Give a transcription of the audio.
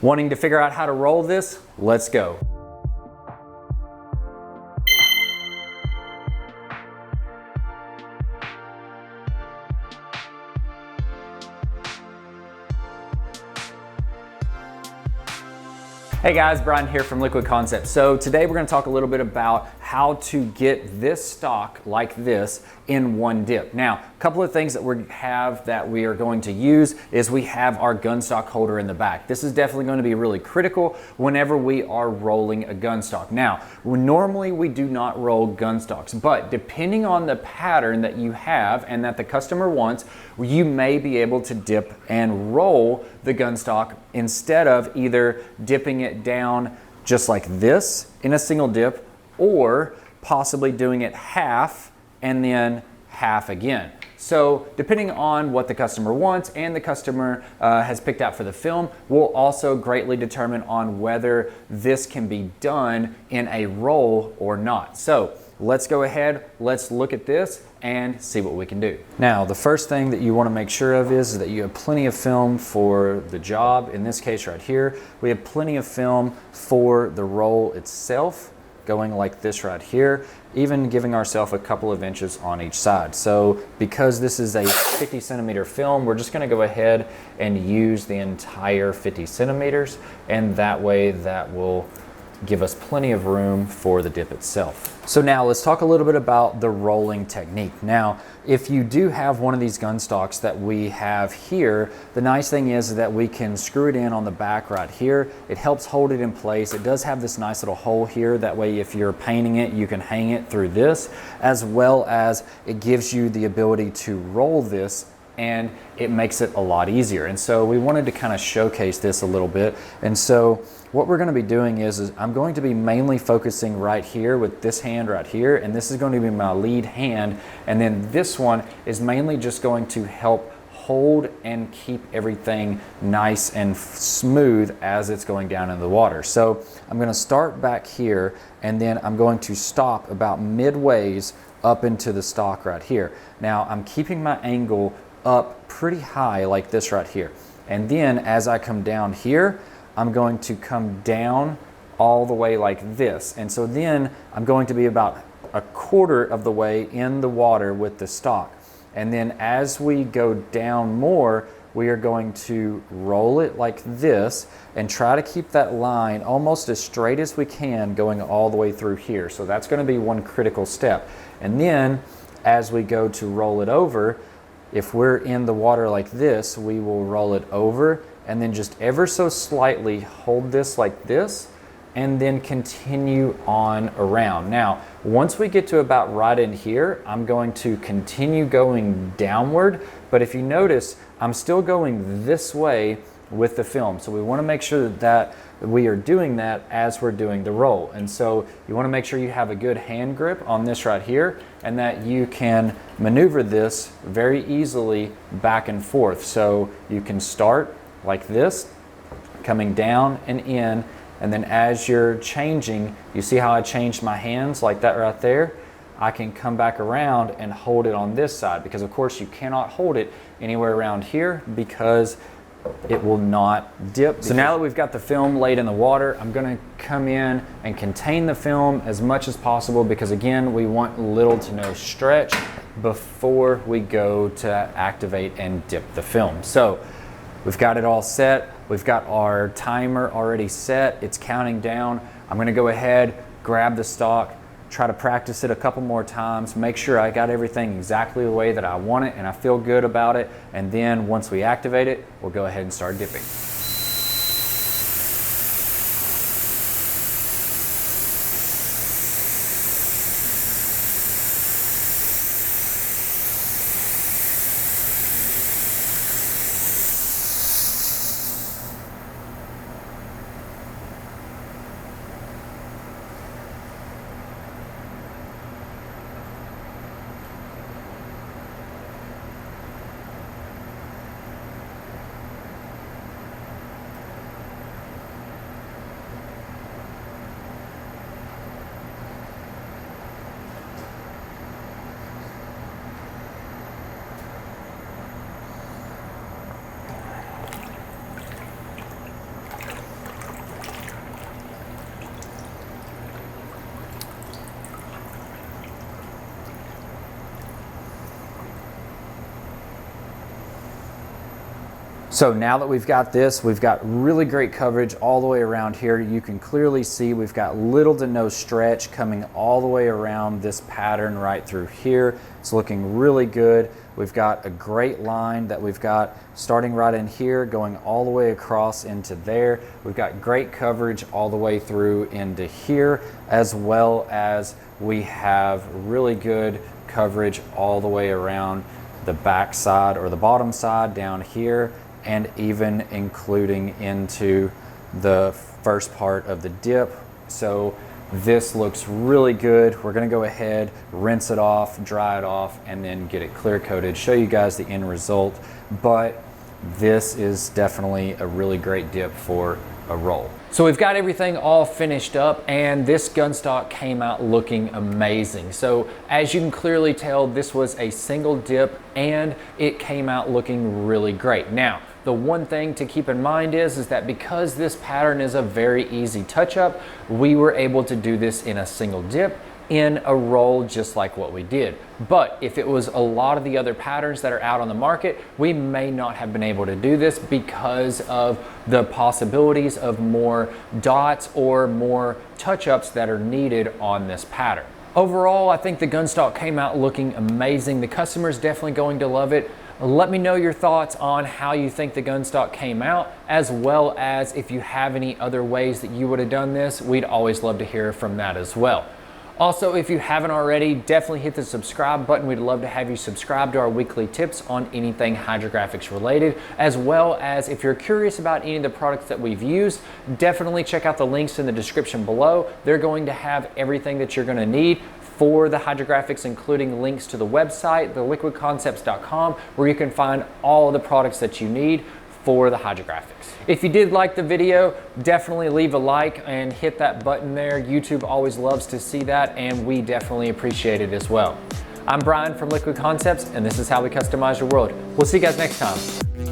Wanting to figure out how to roll this? Let's go. Hey guys, Bryan here from Liquid Concepts. So today we're going to talk a little bit about how to get this stock like this in one dip. Now, a couple of things that we are going to use is we have our gunstock holder in the back. This is definitely going to be really critical whenever we are rolling a gunstock. Now, normally we do not roll gunstocks, but depending on the pattern that you have and that the customer wants, you may be able to dip and roll the gunstock instead of either dipping it down just like this in a single dip, or possibly doing it half and then half again. So depending on what the customer wants and the customer has picked out for the film will also greatly determine on whether this can be done in a roll or not. So let's go ahead, let's look at this and see what we can do. Now, the first thing that you want to make sure of is that you have plenty of film for the job. In this case right here, we have plenty of film for the roll itself, going like this right here, even giving ourselves a couple of inches on each side. So because this is a 50 centimeter film, we're just going to go ahead and use the entire 50 centimeters, and that way that will give us plenty of room for the dip itself. So now let's talk a little bit about the rolling technique. Now, if you do have one of these gun stocks that we have here, the nice thing is that we can screw it in on the back right here. It helps hold it in place. It does have this nice little hole here. That way, if you're painting it, you can hang it through this, as well as it gives you the ability to roll this, and it makes it a lot easier. And so we wanted to kind of showcase this a little bit. And so what we're going to be doing is I'm going to be mainly focusing right here with this hand right here, and this is going to be my lead hand, and then this one is mainly just going to help hold and keep everything nice and smooth as it's going down into the water. So I'm going to start back here, and then I'm going to stop about midways up into the stock right here. Now I'm keeping my angle up pretty high like this right here, and then as I come down here, I'm going to come down all the way like this. And so then I'm going to be about a quarter of the way in the water with the stock. And then as we go down more, we are going to roll it like this and try to keep that line almost as straight as we can going all the way through here. So that's going to be one critical step. And then as we go to roll it over, if we're in the water like this, we will roll it over and then just ever so slightly hold this like this, and then continue on around. Now, once we get to about right in here, I'm going to continue going downward, but if you notice, I'm still going this way with the film. So we want to make sure that we are doing that as we're doing the roll. And so you want to make sure you have a good hand grip on this right here, and that you can maneuver this very easily back and forth. So you can start like this, coming down and in, and then as you're changing, you see how I changed my hands like that right there? I can come back around and hold it on this side, because of course you cannot hold it anywhere around here because it will not dip. So now that we've got the film laid in the water, I'm going to come in and contain the film as much as possible, because again, we want little to no stretch before we go to activate and dip the film. So we've got it all set. We've got our timer already set. It's counting down. I'm going to go ahead, grab the stock, try to practice it a couple more times, make sure I got everything exactly the way that I want it and I feel good about it. And then once we activate it, we'll go ahead and start dipping. So now that we've got this, we've got really great coverage all the way around here. You can clearly see we've got little to no stretch coming all the way around this pattern right through here. It's looking really good. We've got a great line that we've got starting right in here, going all the way across into there. We've got great coverage all the way through into here, as well as we have really good coverage all the way around the back side or the bottom side down here, and even including into the first part of the dip. So this looks really good. We're gonna go ahead, rinse it off, dry it off, and then get it clear coated, show you guys the end result. But this is definitely a really great dip for a roll. So we've got everything all finished up, and this Gunstock came out looking amazing. So as you can clearly tell, this was a single dip and it came out looking really great. Now, the one thing to keep in mind is that because this pattern is a very easy touch-up, we were able to do this in a single dip in a roll just like what we did. But if it was a lot of the other patterns that are out on the market, we may not have been able to do this because of the possibilities of more dots or more touch-ups that are needed on this pattern. Overall, I think the Gunstock came out looking amazing. The customer's definitely going to love it. Let me know your thoughts on how you think the Gunstock came out, as well as if you have any other ways that you would have done this. We'd always love to hear from that as well. Also, if you haven't already, definitely hit the subscribe button. We'd love to have you subscribe to our weekly tips on anything hydrographics related, as well as if you're curious about any of the products that we've used, definitely check out the links in the description below. They're going to have everything that you're going to need for the hydrographics, including links to the website, theliquidconcepts.com, where you can find all of the products that you need for the hydrographics. If you did like the video, definitely leave a like and hit that button there. YouTube always loves to see that, and we definitely appreciate it as well. I'm Bryan from Liquid Concepts, and this is how we customize your world. We'll see you guys next time.